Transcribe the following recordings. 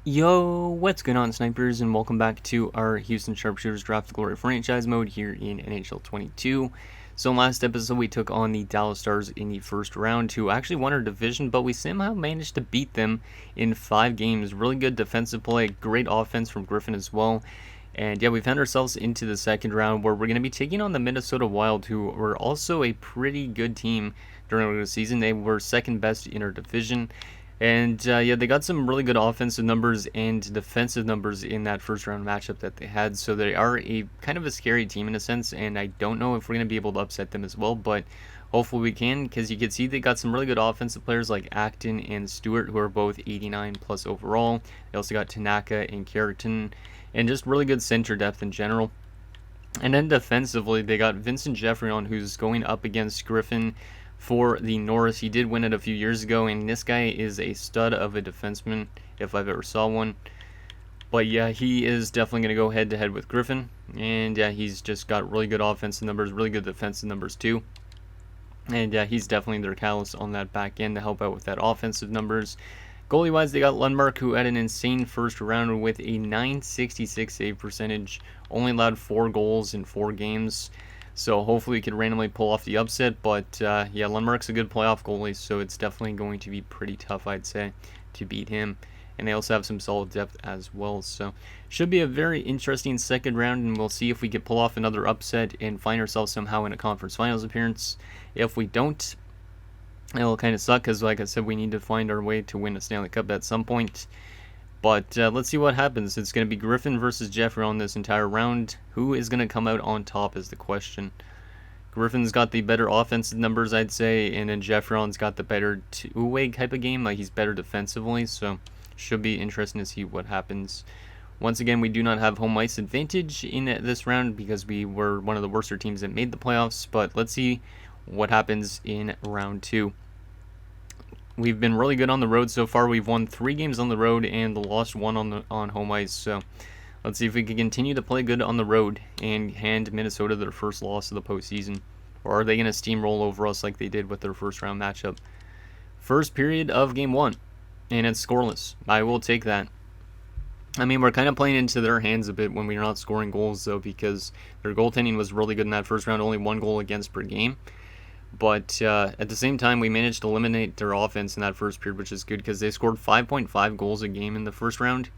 Yo, what's going on, snipers, and welcome back to our Houston Sharpshooters Draft the Glory franchise mode here in NHL 22. So in last episode, we took on the Dallas Stars in the first round, who actually won our division, but we somehow managed to beat them in 5 games. Really good defensive play, great offense from Griffin as well. And yeah, we found ourselves into the second round where we're going to be taking on the Minnesota Wild, who were also a pretty good team during the season. They were second best in our division. And yeah, they got some really good offensive numbers and defensive numbers in that first round matchup that they had. So they are a kind of a scary team in a sense, and I don't know if we're going to be able to upset them as well, but hopefully we can, because you can see they got some really good offensive players like Acton and Stewart, who are both 89 plus overall. They also got Tanaka and Carrington, and just really good center depth in general. And then defensively, they got Vincent Geoffrion, who's going up against Griffin for the Norris. He did win it a few years ago, and this guy is a stud of a defenseman, if I've ever saw one. But yeah, he is definitely going to go head-to-head with Griffin. And yeah, he's just got really good offensive numbers, really good defensive numbers too. And yeah, he's definitely their catalyst on that back end to help out with that offensive numbers. Goalie-wise, they got Lundmark, who had an insane first round with a .966 save percentage. Only allowed 4 goals in 4 games. So hopefully we can randomly pull off the upset. But yeah, Lundmark's a good playoff goalie, so it's definitely going to be pretty tough, I'd say, to beat him. And they also have some solid depth as well. So should be a very interesting second round, and we'll see if we can pull off another upset and find ourselves somehow in a conference finals appearance. If we don't, it'll kind of suck because, like I said, we need to find our way to win a Stanley Cup at some point. But let's see what happens. It's going to be Griffin versus Jeffrey on this entire round. Who is going to come out on top is the question. Griffin's got the better offensive numbers, I'd say, and then Jeffron's got the better two-way type of game. Like, he's better defensively, so should be interesting to see what happens. Once again, we do not have home ice advantage in this round because we were one of the worser teams that made the playoffs, but let's see what happens in round 2. We've been really good on the road so far. We've won 3 games on the road and lost 1 on home ice. So let's see if we can continue to play good on the road and hand Minnesota their first loss of the postseason. Or are they going to steamroll over us like they did with their first round matchup? First period of game 1, and it's scoreless. I will take that. I mean, we're kind of playing into their hands a bit when we're not scoring goals, though, because their goaltending was really good in that first round, only 1 goal against per game. But at the same time, we managed to eliminate their offense in that first period, which is good because they scored 5.5 goals a game in the first round.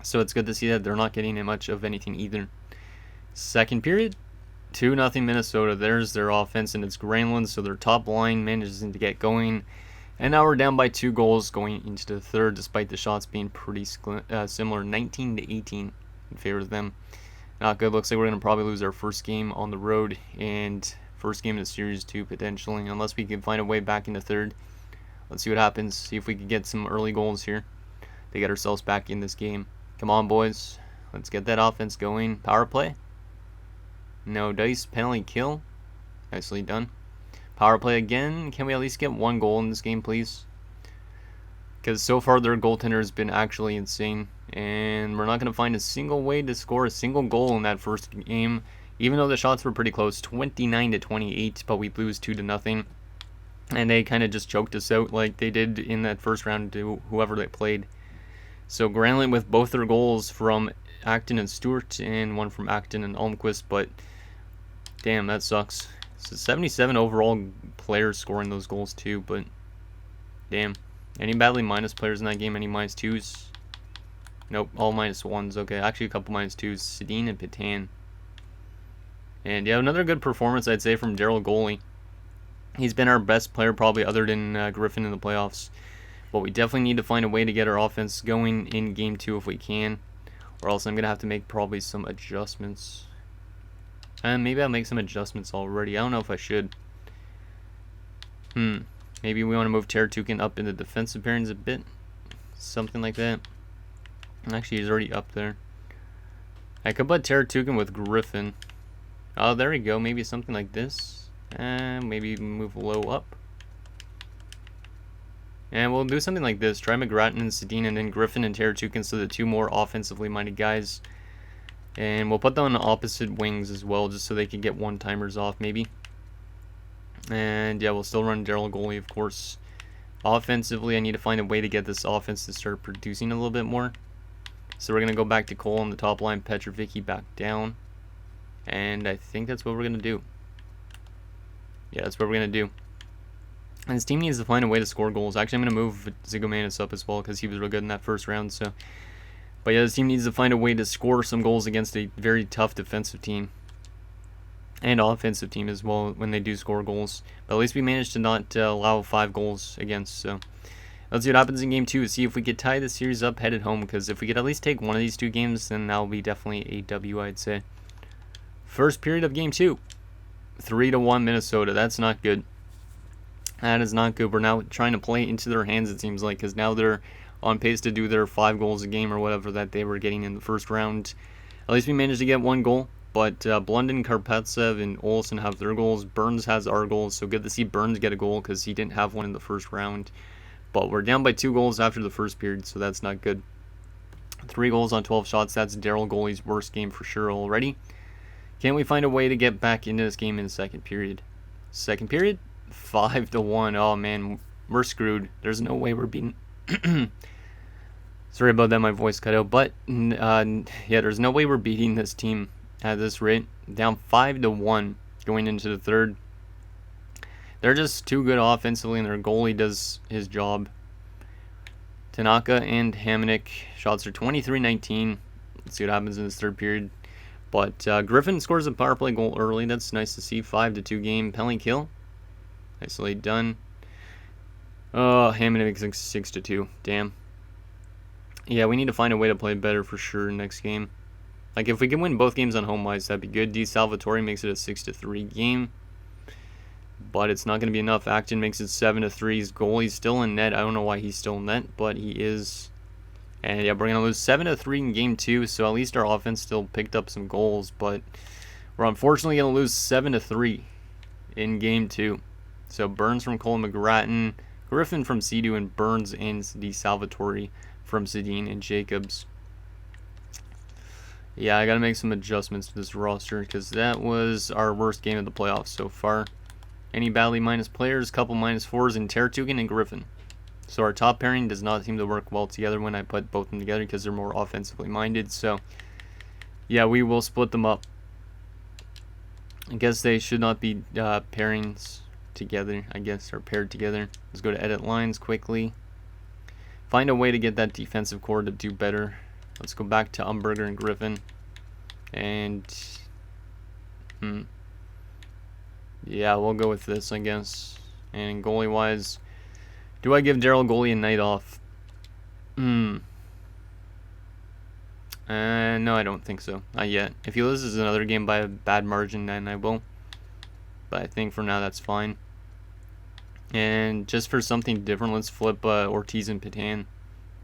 So it's good to see that they're not getting much of anything either. Second period, 2-0 Minnesota. There's their offense, and it's Granlund, so their top line manages to get going. And now we're down by 2 goals going into the third, despite the shots being pretty similar, 19-18 in favor of them. Not good. Looks like we're going to probably lose our first game on the road, and first game of the series too, potentially, unless we can find a way back in the third. Let's see what happens. See if we can get some early goals here to get ourselves back in this game. Come on, boys. Let's get that offense going. Power play. No dice. Penalty kill. Nicely done. Power play again. Can we at least get 1 goal in this game, please? Because so far their goaltender has been actually insane, and we're not going to find a single way to score a single goal in that first game. Even though the shots were pretty close, 29-28, but we lose 2-0. And they kind of just choked us out like they did in that first round to whoever they played. So Granlund with both their goals from Acton and Stewart, and 1 from Acton and Almquist, but damn, that sucks. So 77 overall players scoring those goals too, but damn. Any badly minus players in that game? Any minus 2s? Nope, all minus 1s. Okay, actually a couple minus 2s. Sedin and Patan. And yeah, another good performance, I'd say, from Daryl goalie. He's been our best player probably other than Griffin in the playoffs. But we definitely need to find a way to get our offense going in game 2 if we can. Or else I'm going to have to make probably some adjustments. And maybe I'll make some adjustments already. I don't know if I should. Maybe we want to move Teratukin up in the defensive pairings a bit. Something like that. Actually, he's already up there. I could put Teratukin with Griffin. Oh, there we go. Maybe something like this. And maybe move low up. And we'll do something like this. Try McGrattan and Sedin, and then Griffin and Teratukin, so the 2 more offensively minded guys. And we'll put them on the opposite wings as well, just so they can get one-timers off, maybe. And yeah, we'll still run Daryl goalie, of course. Offensively, I need to find a way to get this offense to start producing a little bit more. So we're going to go back to Cole on the top line, Petrovicki back down. And I think that's what we're going to do. Yeah, that's what we're going to do. And this team needs to find a way to score goals. Actually, I'm going to move Zigomanis up as well because he was real good in that first round. So, but yeah, this team needs to find a way to score some goals against a very tough defensive team. And offensive team as well when they do score goals. But at least we managed to not allow 5 goals against. So let's see what happens in game 2. See if we could tie the series up headed home. Because if we could at least take one of these 2 games, then that will be definitely a W, I'd say. First period of game 2. 3-1 Minnesota. That's not good. That is not good. We're now trying to play into their hands, it seems like. Because now they're on pace to do their 5 goals a game or whatever that they were getting in the first round. At least we managed to get 1 goal. But Blundin, Karpetsev, and Olsen have their goals. Burns has our goals, so good to see Burns get a goal because he didn't have one in the first round. But we're down by 2 goals after the first period, so that's not good. 3 goals on 12 shots. That's Daryl Goalie's worst game for sure already. Can we find a way to get back into this game in the second period? Second period? 5-1. Oh, man, we're screwed. There's no way we're beating... Sorry about that, my voice cut out. But, yeah, there's no way we're beating this team at this rate. Down 5-1 going into the third. They're just too good offensively, and their goalie does his job. Tanaka and Hamonic shots are 23-19. Let's see what happens in this third period. But Griffin scores a power play goal early. That's nice to see. 5-2 game. Penalty kill. Nicely done. Oh, Hamonic 6-2. Damn. Yeah, we need to find a way to play better for sure next game. Like, if we can win both games on home ice, that'd be good. D. Salvatore makes it a 6-3 game. But it's not going to be enough. Acton makes it 7-3. His goalie's still in net. I don't know why he's still in net, but he is. And, yeah, we're going to lose 7-3 in game 2. So, at least our offense still picked up some goals. But we're unfortunately going to lose 7-3 in game 2. So, Burns from Cole McGrattan, Griffin from Sea-Doo, and Burns and D. Salvatore from Sedin and Jacobs. Yeah, I got to make some adjustments to this roster because that was our worst game of the playoffs so far. Any badly minus players, couple -4s in Tertugan and Griffin. So our top pairing does not seem to work well together when I put both of them together because they're more offensively minded. So, yeah, we will split them up. I guess they should not be pairings together, I guess, or paired together. Let's go to edit lines quickly. Find a way to get that defensive core to do better. Let's go back to Umberger and Griffin. And, yeah, we'll go with this, I guess. And goalie-wise, do I give Daryl Goalie a night off? No, I don't think so. Not yet. If he loses another game by a bad margin, then I will. But I think for now that's fine. And just for something different, let's flip Ortiz and Patan.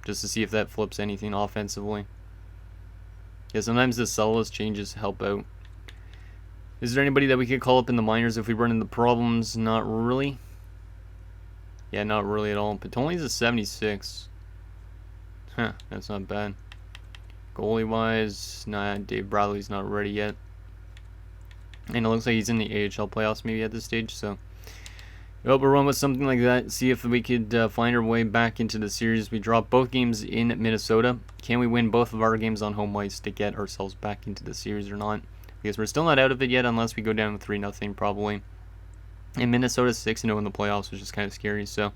Just to see if that flips anything offensively. Yeah, sometimes the subtlest changes help out. Is there anybody that we could call up in the minors if we run into problems? Not really. Yeah, not really at all. Patoli's a 76. Huh, that's not bad. Goalie-wise, nah, Dave Bradley's not ready yet. And it looks like he's in the AHL playoffs maybe at this stage, so... We'll run with something like that, see if we could find our way back into the series. We dropped both games in Minnesota. Can we win both of our games on home ice to get ourselves back into the series or not? Because we're still not out of it yet unless we go down 3-0 probably. And Minnesota's 6-0 in the playoffs, which is kind of scary. So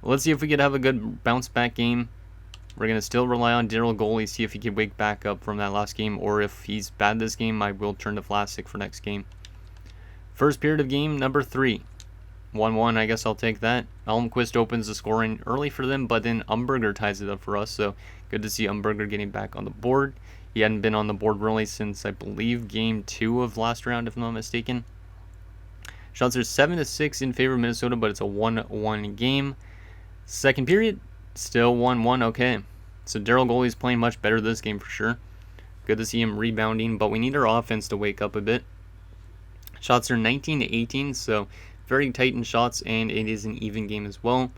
let's see if we could have a good bounce back game. We're going to still rely on Daryl Goalie, see if he can wake back up from that last game. Or if he's bad this game, I will turn to Vlasic for next game. First period of game number 3. 1-1, I guess I'll take that. Almquist opens the scoring early for them, but then Umberger ties it up for us. So good to see Umberger getting back on the board. He hadn't been on the board really since, I believe, game 2 of last round, if I'm not mistaken. Shots are 7-6 in favor of Minnesota, but it's a 1-1 game. Second period, still 1-1. Okay. So Daryl Goalie's playing much better this game for sure. Good to see him rebounding, but we need our offense to wake up a bit. Shots are 19-18, so very tight in shots, and it is an even game as well.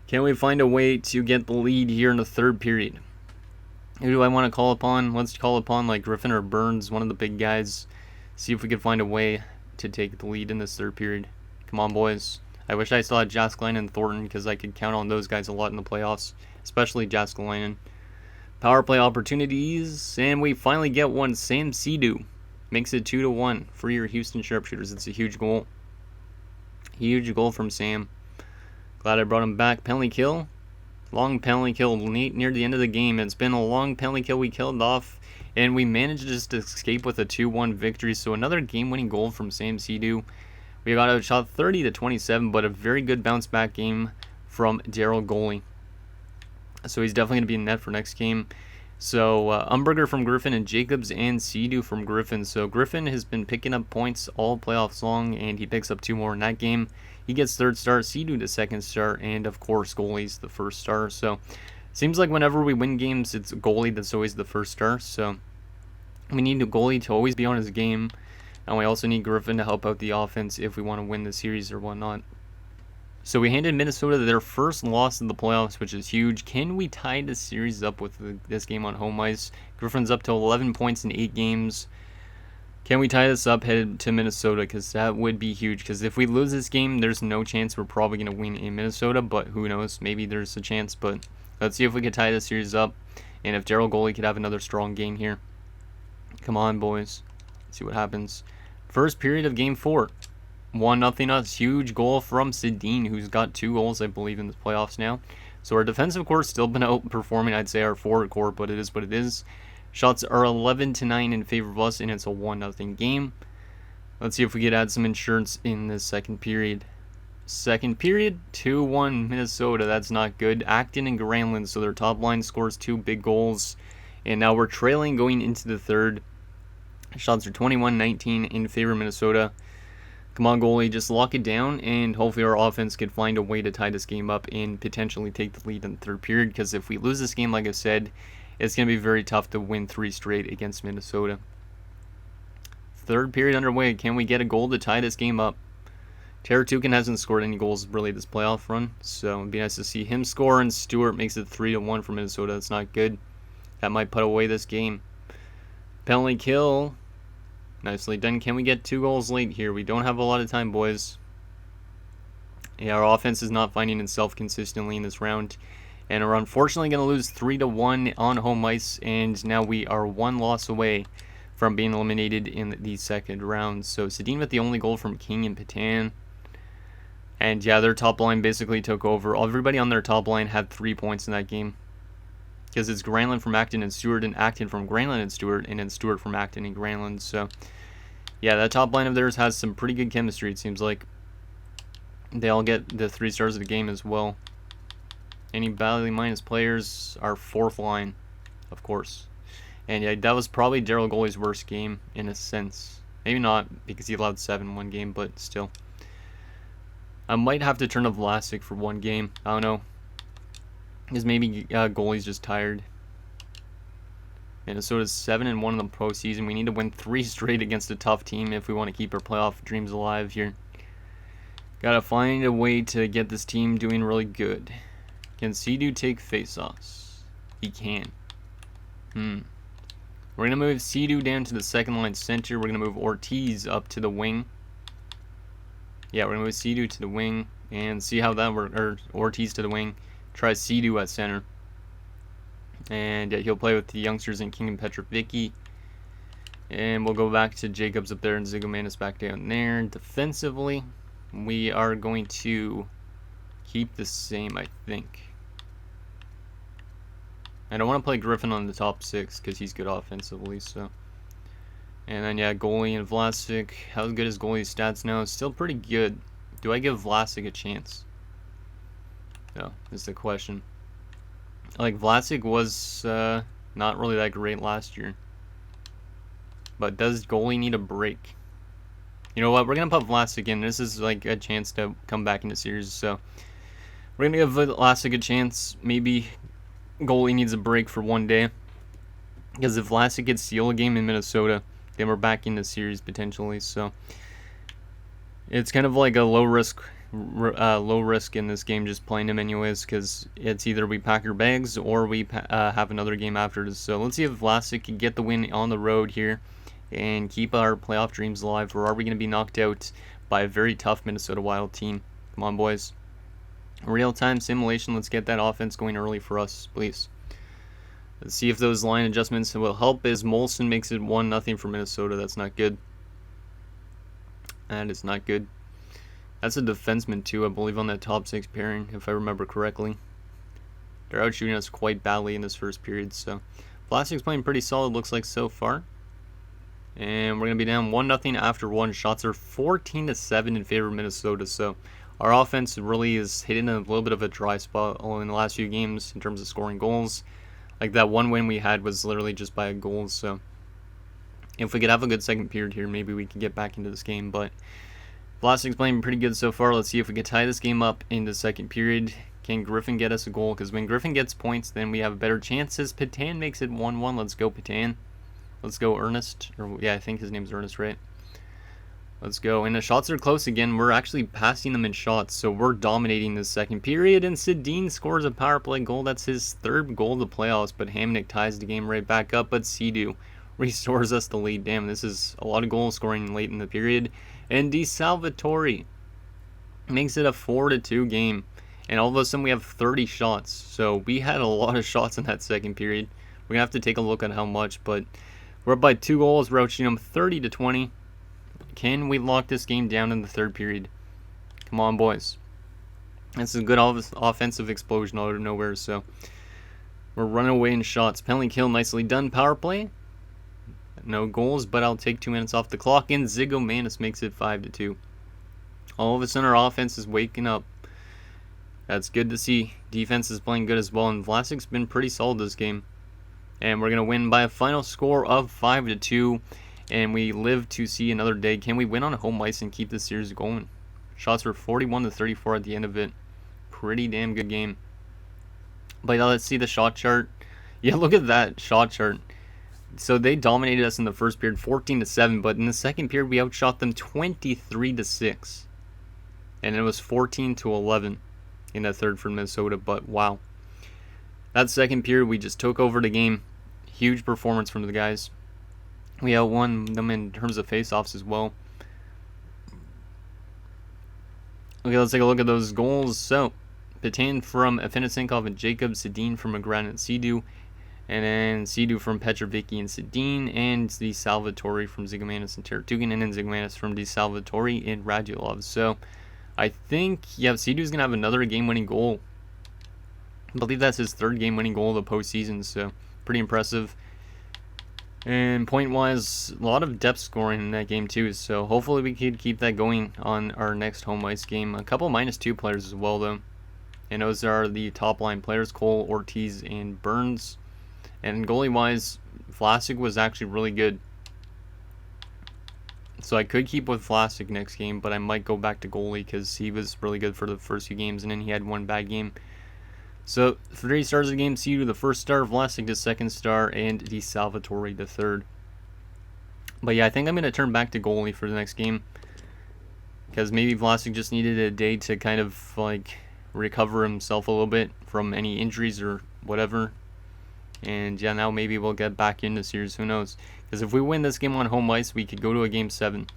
Can we find a way to get the lead here in the third period? Who do I want to call upon? Let's call upon like Griffin or Burns, one of the big guys. See if we can find a way to take the lead in this third period. Come on, boys. I wish I still had Jääskeläinen and Thornton because I could count on those guys a lot in the playoffs, especially Jääskeläinen. Power play opportunities, and we finally get one. Sam Seadoo makes it 2-1 for your Houston Sharpshooters. It's a huge goal. Huge goal from Sam. Glad I brought him back. Penalty kill. Long penalty kill near the end of the game. It's been a long penalty kill we killed off, and we managed just to escape with a 2-1 victory. So another game-winning goal from Sam Seadoo. We got outshot 30-27, but a very good bounce-back game from Daryl goalie. So he's definitely going to be in net for next game. So Umberger from Griffin and Jacobs and Seadoo from Griffin. So Griffin has been picking up points all playoffs long, and he picks up 2 more in that game. He gets 3rd star, Seadoo the 2nd star, and of course goalie's the 1st star. So seems like whenever we win games, it's goalie that's always the 1st star. So we need the goalie to always be on his game, and we also need Griffin to help out the offense if we want to win the series or whatnot. So we handed Minnesota their first loss in the playoffs, which is huge. Can we tie the series up with this game on home ice? Griffin's up to 11 points in 8 games. Can we tie this up, head to Minnesota? Because that would be huge. Because if we lose this game, there's no chance we're probably going to win in Minnesota. But who knows? Maybe there's a chance. But let's see if we can tie this series up. And if Daryl goalie could have another strong game here. Come on, boys. Let's see what happens. First period of game 4. 1-0 us. Huge goal from Sedin, who's got 2 goals, I believe, in the playoffs now. So our defensive core still been outperforming, I'd say, our forward core, but it is what it is. Shots are 11-9 in favor of us, and it's a 1-0 game. Let's see if we could add some insurance in this second period. Second period, 2-1 Minnesota. That's not good. Acton and Granlund, so their top line scores 2 big goals. And now we're trailing going into the third. Shots are 21-19 in favor of Minnesota. Come on, goalie, just lock it down, and hopefully our offense could find a way to tie this game up and potentially take the lead in the third period, because if we lose this game, like I said, it's going to be very tough to win 3 straight against Minnesota. Third period underway. Can we get a goal to tie this game up? Teratukin hasn't scored any goals really this playoff run, so it'd be nice to see him score, and Stewart makes it 3-1 for Minnesota. That's not good. That might put away this game. Penalty kill. Nicely done. Can we get 2 goals late here? We don't have a lot of time, boys. Yeah, our offense is not finding itself consistently in this round. And we're unfortunately going to lose 3-1 on home ice. And now we are 1 loss away from being eliminated in the second round. So Sedin with the only goal from King and Patan. And yeah, their top line basically took over. Everybody on their top line had 3 points in that game. Because it's Granlund from Acton and Stewart, and Acton from Granlund and Stewart, and then Stewart from Acton and Granlund. So, yeah, that top line of theirs has some pretty good chemistry, it seems like. They all get the 3 stars of the game as well. Any badly minus players are 4th line, of course. And yeah, that was probably Daryl goalie's worst game, in a sense. Maybe not, because he allowed 7 one game, but still. I might have to turn to Vlasic for 1 game. I don't know. Because maybe goalie's just tired. Minnesota's 7-1 in the postseason. We need to win 3 straight against a tough team if we want to keep our playoff dreams alive here. Gotta find a way to get this team doing really good. Can Seadoo take faceoffs? He can. We're going to move Seadoo down to the second line center. We're going to move Ortiz up to the wing. Yeah, we're going to move Seadoo to the wing and see how that works. Or Ortiz to the wing. Try Seadoo at center. And yeah, he'll play with the youngsters in King and Petrovicki. And we'll go back to Jacobs up there and Zigomanis back down there. Defensively, we are going to keep the same, I think. I don't want to play Griffin on the top 6 because he's good offensively. So, and then yeah, goalie and Vlasic. How good is goalie's stats now? It's still pretty good. Do I give Vlasic a chance? No, is the question. Like, Vlasic was not really that great last year. But does goalie need a break? You know what? We're going to put Vlasic in. This is like a chance to come back in the series. So we're going to give Vlasic a chance. Maybe goalie needs a break for 1 day. Because if Vlasic gets steal a game in Minnesota, then we're back in the series potentially. So it's kind of like a low risk in this game, just playing him anyways, because it's either we pack our bags or we have another game after this. So let's see if Vlasic can get the win on the road here and keep our playoff dreams alive, or are we going to be knocked out by a very tough Minnesota Wild team? Come on, boys. Real-time simulation. Let's get that offense going early for us, please. Let's see if those line adjustments will help as Molson makes it 1-0 for Minnesota. That's not good. That is not good. That's a defenseman too, I believe, on that top 6 pairing, if I remember correctly. They're out shooting us quite badly in this first period, so Plastic's playing pretty solid, looks like, so far. And we're going to be down 1-0 after 1. Shots are 14-7 in favor of Minnesota, so our offense really is hitting a little bit of a dry spot in the last few games in terms of scoring goals. Like that one win we had was literally just by a goal, so if we could have a good second period here, maybe we could get back into this game. But Plastic's playing pretty good so far. Let's see if we can tie this game up in the second period. Can Griffin get us a goal? Because when Griffin gets points, then we have better chances. Patan makes it 1-1. Let's go, Patan. Let's go, Ernest. Or yeah, I think his name's Ernest, right? Let's go. And the shots are close again. We're actually passing them in shots, so we're dominating this second period. And Sedin scores a power play goal. That's his 3rd goal of the playoffs, but Hamnick ties the game right back up. But Sea-Doo restores us the lead. Damn, this is a lot of goal scoring late in the period. And DeSalvatore makes it a 4-2 game. And all of a sudden we have 30 shots. So we had a lot of shots in that second period. We're going to have to take a look at how much, but we're up by 2 goals. We're outshooting them 30-20. Can we lock this game down in the third period? Come on, boys. This is a good offensive explosion out of nowhere, so we're running away in shots. Penalty kill, nicely done. Power play. No goals, but I'll take 2 minutes off the clock, and Zigomanis makes it 5-2. All of a sudden, our offense is waking up. That's good to see. Defense is playing good as well, and Vlasic's been pretty solid this game. And we're going to win by a final score of 5-2. And we live to see another day. Can we win on home ice and keep this series going? Shots were 41-34 at the end of it. Pretty damn good game. But yeah, let's see the shot chart. Yeah, look at that shot chart. So they dominated us in the first period, 14-7. But in the second period, we outshot them 23-6. And it was 14-11 in that third for Minnesota. But wow. That second period, we just took over the game. Huge performance from the guys. We outwon them in terms of face-offs as well. Okay, let's take a look at those goals. So, Patan from Afinasenkov and Jacob, Sedin from McGrath and Sea-Doo, and then Sea-Doo from Petrovicki and Sedin, and DeSalvatore from Zigomanis and Teratugan, and then Zigomanis from DeSalvatore and Radulov. So, I think, yeah, Sea-Doo's going to have another game-winning goal. I believe that's his 3rd game-winning goal of the postseason, so pretty impressive. And point-wise, a lot of depth scoring in that game too, so hopefully we could keep that going on our next home ice game. A couple -2 players as well, though. And those are the top-line players, Cole, Ortiz, and Burns. And goalie-wise, Vlasic was actually really good. So I could keep with Vlasic next game, but I might go back to goalie because he was really good for the first few games, and then he had one bad game. So, 3 stars of the game, Sea-Doo the 1st star, Vlasic the 2nd star, and DeSalvatore the 3rd. But yeah, I think I'm going to turn back to goalie for the next game. Because maybe Vlasic just needed a day to kind of, like, recover himself a little bit from any injuries or whatever. And yeah, now maybe we'll get back in the series, who knows. Because if we win this game on home ice, we could go to a Game 7.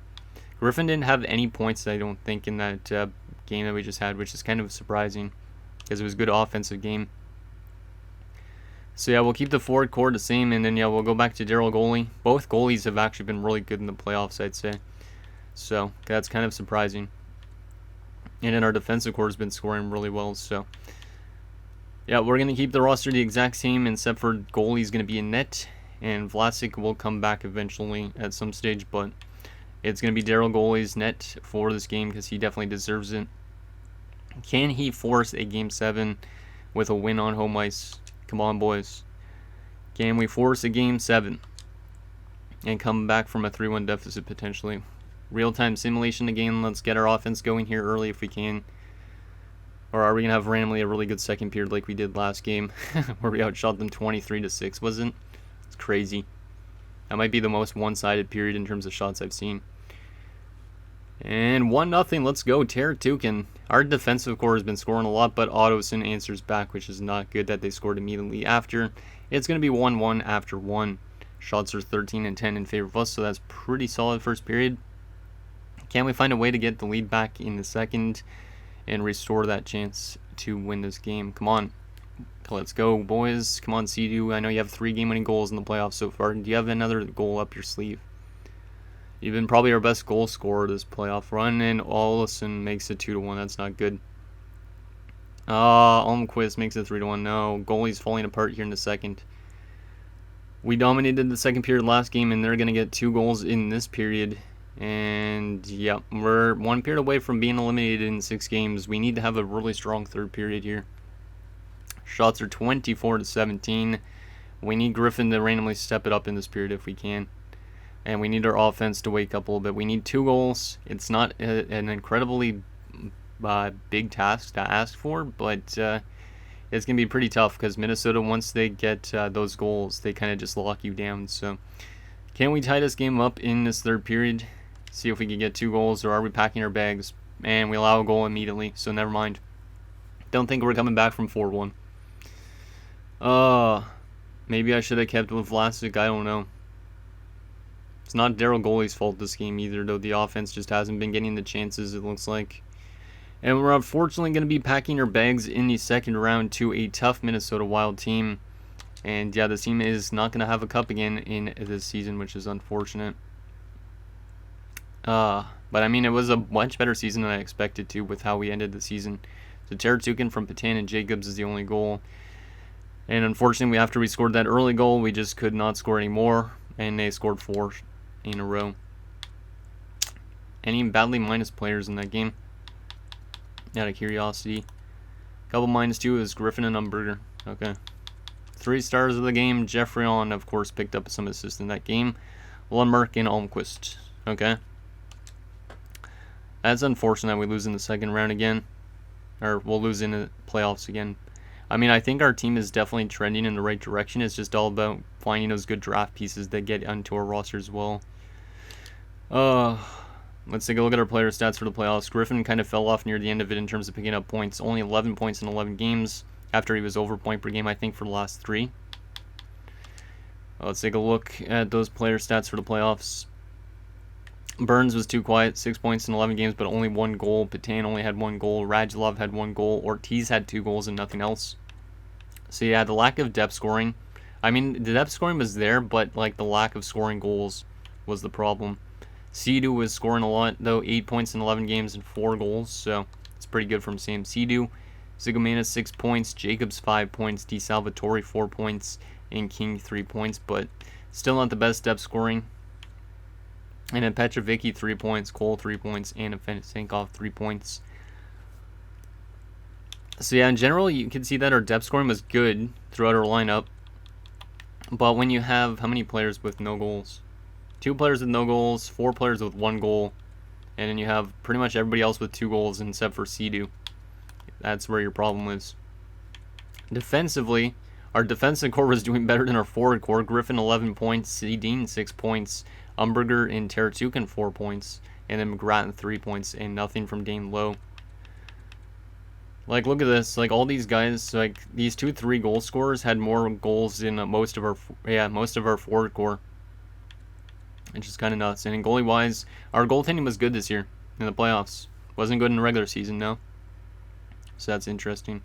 Griffin didn't have any points, I don't think, in that game that we just had, which is kind of surprising. Because it was a good offensive game. So yeah, we'll keep the forward core the same, and then yeah, we'll go back to Daryl goalie. Both goalies have actually been really good in the playoffs, I'd say. So that's kind of surprising. And then our defensive core has been scoring really well, so yeah, we're going to keep the roster the exact same, except for goalie's going to be in net, and Vlasic will come back eventually at some stage, but it's going to be Daryl goalie's net for this game because he definitely deserves it. Can he force a Game 7 with a win on home ice? Come on, boys. Can we force a Game 7 and come back from a 3-1 deficit potentially? Real-time simulation again. Let's get our offense going here early if we can. Or are we going to have randomly a really good second period like we did last game where we outshot them 23-6, wasn't? It's crazy. That might be the most one-sided period in terms of shots I've seen. And 1-0, let's go, Teratugan. Our defensive core has been scoring a lot, but Ottoson answers back, which is not good that they scored immediately after. It's going to be 1-1 after 1. Shots are 13 and 10 in favor of us, so that's pretty solid first period. Can we find a way to get the lead back in the second? and restore that chance to win this game. Come on. Let's go, boys. Come on, Sea-Doo. I know you have 3 game-winning goals in the playoffs so far. Do you have another goal up your sleeve? You've been probably our best goal scorer this playoff run, and Olsen makes it 2-1. That's not good. Almquist makes it 3-1. No, goalie's falling apart here in the second. We dominated the second period last game, and they're going to get 2 goals in this period. And, yeah, we're 1 period away from being eliminated in 6 games. We need to have a really strong third period here. Shots are 24-17. We need Griffin to randomly step it up in this period if we can. And we need our offense to wake up a little bit. We need 2 goals. It's not an incredibly big task to ask for, but it's going to be pretty tough because Minnesota, once they get those goals, they kind of just lock you down. So can we tie this game up in this third period? See if we can get 2 goals, or are we packing our bags? And we allow a goal immediately, so never mind. Don't think we're coming back from 4-1. Maybe I should have kept with Vlasic. I don't know. It's not Daryl Goalie's fault this game either, though. The offense just hasn't been getting the chances, it looks like. And we're unfortunately going to be packing our bags in the second round to a tough Minnesota Wild team. And yeah, this team is not going to have a cup again in this season, which is unfortunate. But I mean, it was a much better season than I expected to with how we ended the season. So Teratukin from Patan and Jacobs is the only goal. And unfortunately, after we scored that early goal, we just could not score anymore. And they scored 4 in a row. Any badly minus players in that game? Out of curiosity. Couple -2 is Griffin and Umberger. Okay. 3 stars of the game. Jeffreyon, of course, picked up some assists in that game. Lundmark and Almquist. Okay. That's unfortunate we lose in the second round again. Or we'll lose in the playoffs again. I mean, I think our team is definitely trending in the right direction. It's just all about finding those good draft pieces that get onto our roster as well. Let's take a look at our player stats for the playoffs. Griffin kind of fell off near the end of it in terms of picking up points. Only 11 points in 11 games after he was over point per game, I think, for the last 3. Let's take a look at those player stats for the playoffs. Burns was too quiet, 6 points in 11 games, but only 1 goal. Patan only had 1 goal. Radulov had 1 goal. Ortiz had 2 goals and nothing else. So yeah, the lack of depth scoring. I mean, the depth scoring was there, but like the lack of scoring goals was the problem. Sea-Doo was scoring a lot, though. 8 points in 11 games and 4 goals, so it's pretty good from Sam Sea-Doo. Zigomanis 6 points, Jacobs 5 points, DeSalvatore 4 points, and King 3 points, but still not the best depth scoring. And then Petrovicki 3 points, Cole 3 points, and Afanasenkov 3 points. So yeah, in general, you can see that our depth scoring was good throughout our lineup. But when you have how many players with no goals? 2 players with no goals, 4 players with 1 goal, and then you have pretty much everybody else with 2 goals except for Sea-Doo. That's where your problem is. Defensively, our defensive core was doing better than our forward core. Griffin 11 points, Sedin 6 points, Umberger and Teratukin 4 points, and then McGrattan 3 points, and nothing from Dane Lowe. Like, look at this. Like, all these guys, like, these 2-3 goal scorers had more goals than most of our forward core. It's just kind of nuts. And in goalie-wise, our goaltending was good this year in the playoffs. Wasn't good in the regular season, no. So that's interesting.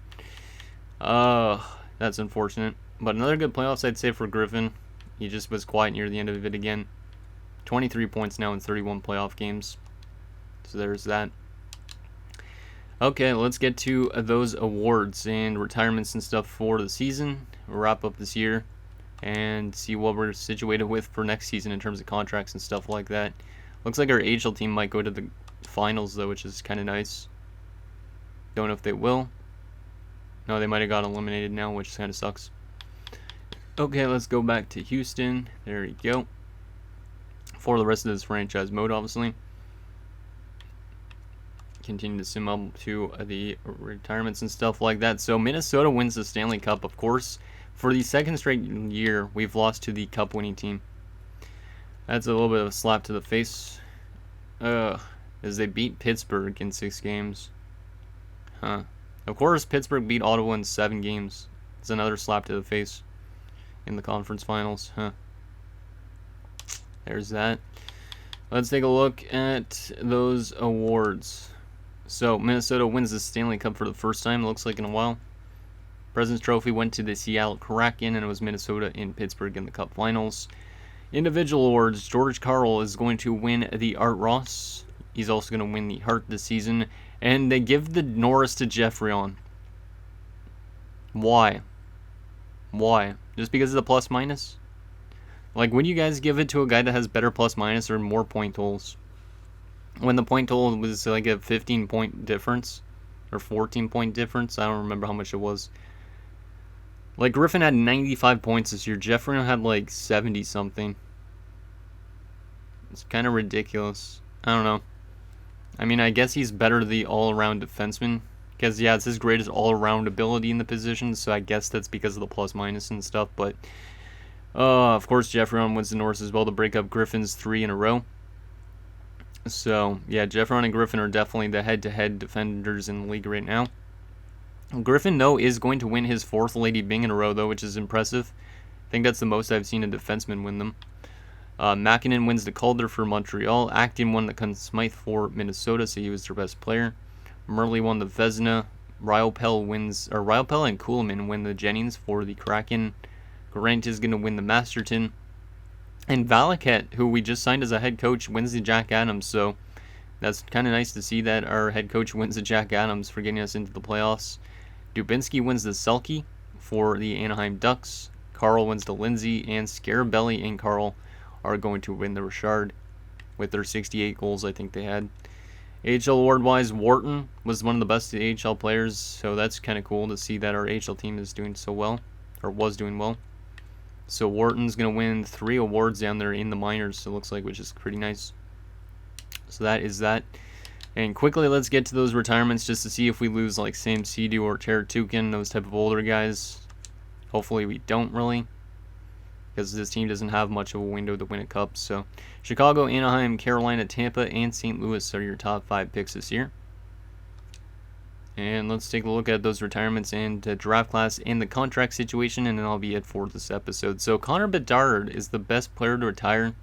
That's unfortunate. But another good playoffs, I'd say, for Griffin. He just was quiet near the end of it again. 23 points now in 31 playoff games. So there's that. Okay, let's get to those awards and retirements and stuff for the season. We'll wrap up this year and see what we're situated with for next season in terms of contracts and stuff like that. Looks like our AHL team might go to the finals, though, which is kind of nice. Don't know if they will. No, they might have got eliminated now, which kind of sucks. Okay, let's go back to Houston. There we go. For the rest of this franchise mode, obviously. Continue to sim up to the retirements and stuff like that. So Minnesota wins the Stanley Cup, of course. For the second straight year, we've lost to the Cup-winning team. That's a little bit of a slap to the face. As they beat Pittsburgh in 6 games. Huh. Of course, Pittsburgh beat Ottawa in 7 games. It's another slap to the face in the conference finals. Huh. There's that. Let's take a look at those awards. So Minnesota wins the Stanley Cup for the first time, it looks like, in a while. President's Trophy went to the Seattle Kraken, and it was Minnesota in Pittsburgh in the Cup Finals. Individual awards, George Karl is going to win the Art Ross. He's also going to win the Hart this season. And they give the Norris to Geoffrion. Why? Why? Just because of the plus minus? Like, would you guys give it to a guy that has better plus minus or more point totals? When the point total was like a 15-point difference or 14-point difference, I don't remember how much it was. Like, Griffin had 95 points this year. Geoffrion had like 70 something. It's kind of ridiculous. I don't know. I mean, I guess he's better the all-around defenseman. Because, yeah, it's his greatest all-around ability in the position. So I guess that's because of the plus-minus and stuff. But, of course, Geoffrion wins the Norris as well to break up Griffin's 3 in a row. So, yeah, Geoffrion and Griffin are definitely the head-to-head defenders in the league right now. Griffin, though, is going to win his 4th Lady Byng in a row, though, which is impressive. I think that's the most I've seen a defenseman win them. Makinen wins the Calder for Montreal. Acton won the Conn Smythe for Minnesota, so he was their best player. Murley won the Vezina. Ryopel and Kuhlman win the Jennings for the Kraken. Grant is going to win the Masterton. And Valaket, who we just signed as a head coach, wins the Jack Adams, so that's kind of nice to see that our head coach wins the Jack Adams for getting us into the playoffs. Dubinsky wins the Selke for the Anaheim Ducks. Karl wins the Lindsay, and Scarabelli and Karl are going to win the Richard with their 68 goals I think they had. AHL award-wise, Wharton was one of the best AHL players, so that's kind of cool to see that our AHL team is doing so well, or was doing well. So Wharton's going to win 3 awards down there in the minors, it looks like, which is pretty nice. So that is that. And quickly, let's get to those retirements just to see if we lose like Sam Sedu or Teratukin, those type of older guys. Hopefully we don't really, because this team doesn't have much of a window to win a cup. So Chicago, Anaheim, Carolina, Tampa, and St. Louis are your top 5 picks this year. And let's take a look at those retirements and draft class and the contract situation, and then that'll be it for this episode. So Connor Bedard is the best player to retire.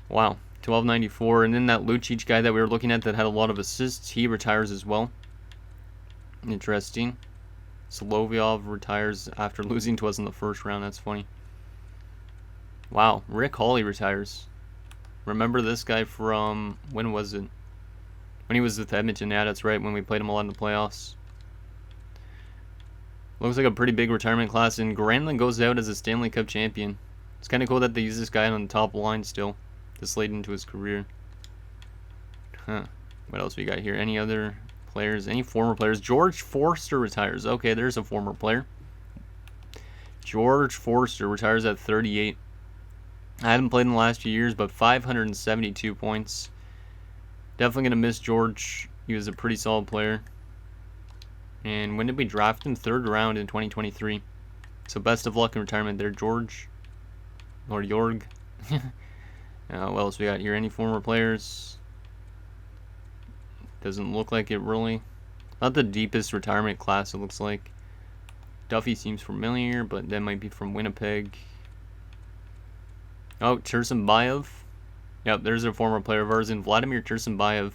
Wow. 1294, and then that Lucic guy that we were looking at that had a lot of assists, he retires as well. Interesting. Solovyov retires after losing to us in the first round. That's funny. Wow, Rick Hawley retires. Remember this guy from, when was it? When he was with Edmonton. Yeah, that's right, when we played him a lot in the playoffs. Looks like a pretty big retirement class, and Granlund goes out as a Stanley Cup champion. It's kind of cool that they use this guy on the top line still, this late into his career. What else we got here? Any other players? Any former players? George Forster retires. Okay, there's a former player. George Forster retires at 38. I haven't played in the last few years, but 572 points. Definitely going to miss George. He was a pretty solid player. And when did we draft him? 3rd round in 2023. So best of luck in retirement there, George. Or Jorg. What else we got here? Any former players? Doesn't look like it really. Not the deepest retirement class, it looks like. Duffy seems familiar, but that might be from Winnipeg. Oh, Tursunbayev. Yep, there's a former player of ours in Vladimir Tursunbayev.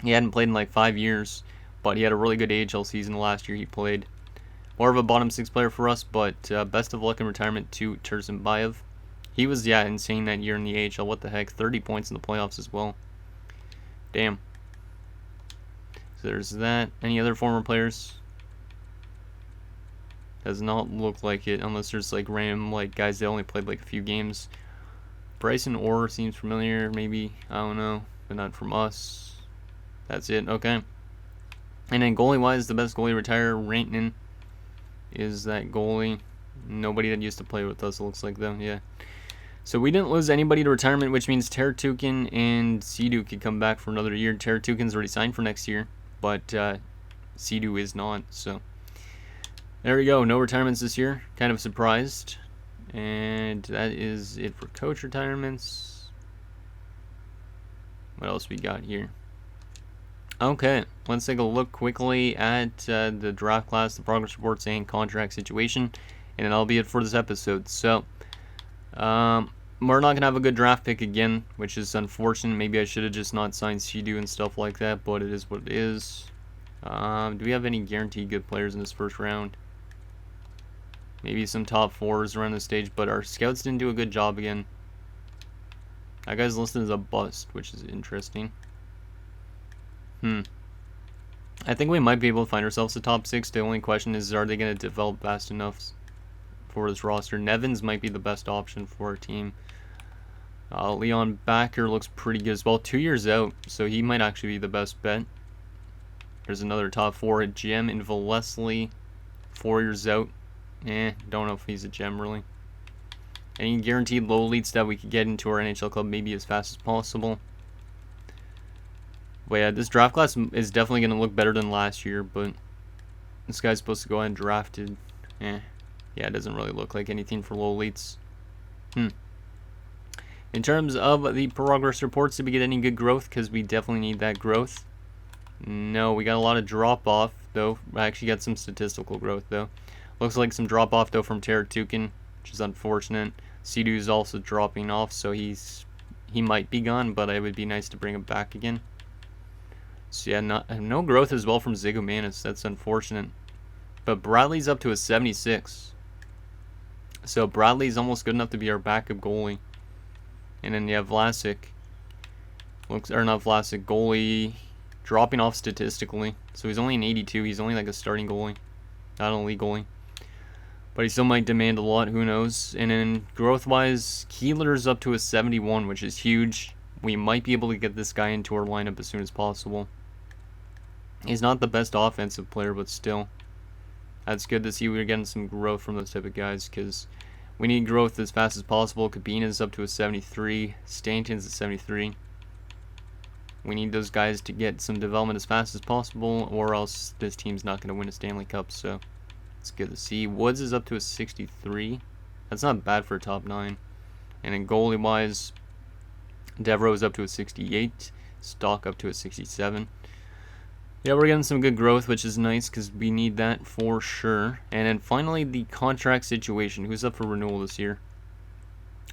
He hadn't played in like 5 years, but he had a really good AHL season last year he played. More of a bottom 6 player for us, but best of luck in retirement to Tursunbayev. He was, yeah, insane that year in the AHL. What the heck? 30 points in the playoffs as well. Damn. So there's that. Any other former players? Does not look like it, unless there's like random like guys that only played like a few games. Bryson Orr seems familiar, maybe. I don't know, but not from us. That's it. Okay. And then goalie-wise, the best goalie to retire, Rantanen, is that goalie. Nobody that used to play with us, it looks like, though. Yeah. So we didn't lose anybody to retirement, which means Teratukin and Sedu could come back for another year. Teratukin's already signed for next year, but Sedu is not. So there we go. No retirements this year. Kind of surprised. And that is it for coach retirements. What else we got here? Okay, let's take a look quickly at the draft class, the progress reports, and contract situation. And then that'll be it for this episode. So, we're not going to have a good draft pick again, which is unfortunate. Maybe I should have just not signed Sea-Doo and stuff like that, but it is what it is. Do we have any guaranteed good players in this first round? Maybe some top fours around this stage, but our scouts didn't do a good job again. That guy's listed as a bust, which is interesting. I think we might be able to find ourselves a top 6. The only question is, are they going to develop fast enough for this roster? Nevins might be the best option for our team. Leon Backer looks pretty good as well. 2 years out, so he might actually be the best bet. There's another top 4 at Gem in Leslie. 4 years out. Don't know if he's a gem really. Any guaranteed low elites that we could get into our NHL club maybe as fast as possible. But yeah, this draft class is definitely going to look better than last year, but this guy's supposed to go undrafted. Yeah, it doesn't really look like anything for low elites. In terms of the progress reports, did we get any good growth? Because we definitely need that growth. No, we got a lot of drop-off, though. I actually got some statistical growth, though. Looks like some drop-off, though, from Taratukin, which is unfortunate. Sea-Doo is also dropping off, so he might be gone, but it would be nice to bring him back again. So yeah, no growth as well from Zigomanis. That's unfortunate. But Bradley's up to a 76. So Bradley's almost good enough to be our backup goalie. And then you have Vlasic. Goalie dropping off statistically. So he's only an 82. He's only like a starting goalie, not an elite goalie. But he still might demand a lot, who knows. And then growth-wise, Keeler's up to a 71, which is huge. We might be able to get this guy into our lineup as soon as possible. He's not the best offensive player, but still. That's good to see we're getting some growth from those type of guys, because we need growth as fast as possible. Kabina's up to a 73. Stanton's a 73. We need those guys to get some development as fast as possible, or else this team's not going to win a Stanley Cup, so it's good to see. Woods is up to a 63. That's not bad for a top 9. And then goalie-wise, Devereaux is up to a 68. Stock up to a 67. Yeah, we're getting some good growth, which is nice because we need that for sure. And then finally, the contract situation. Who's up for renewal this year?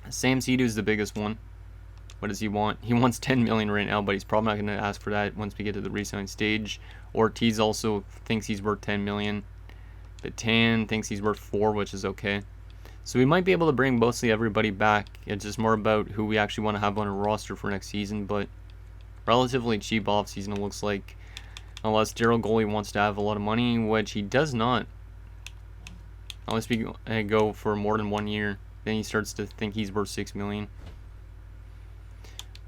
Sam Sea-Doo is the biggest one. What does he want? He wants $10 million right now, but he's probably not going to ask for that once we get to the re-sign stage. Ortiz also thinks he's worth $10 million. Batan thinks he's worth $4 million, which is okay. So we might be able to bring mostly everybody back. It's just more about who we actually want to have on a roster for next season, but relatively cheap off-season it looks like. Unless Daryl Goalie wants to have a lot of money, which he does not. Unless we go for more than 1 year, then he starts to think he's worth $6 million.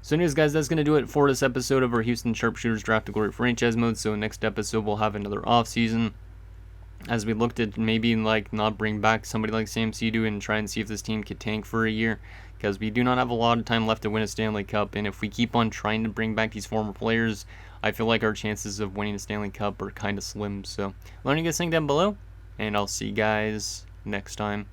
So anyways, guys, that's going to do it for this episode of our Houston Sharpshooters Draft to Glory franchise mode. So next episode, we'll have another off-season, as we looked at maybe like not bring back somebody like Sam Sea-Doo and try and see if this team could tank for a year, because we do not have a lot of time left to win a Stanley Cup, and if we keep on trying to bring back these former players, I feel like our chances of winning a Stanley Cup are kind of slim. So let me know what you guys think down below, and I'll see you guys next time.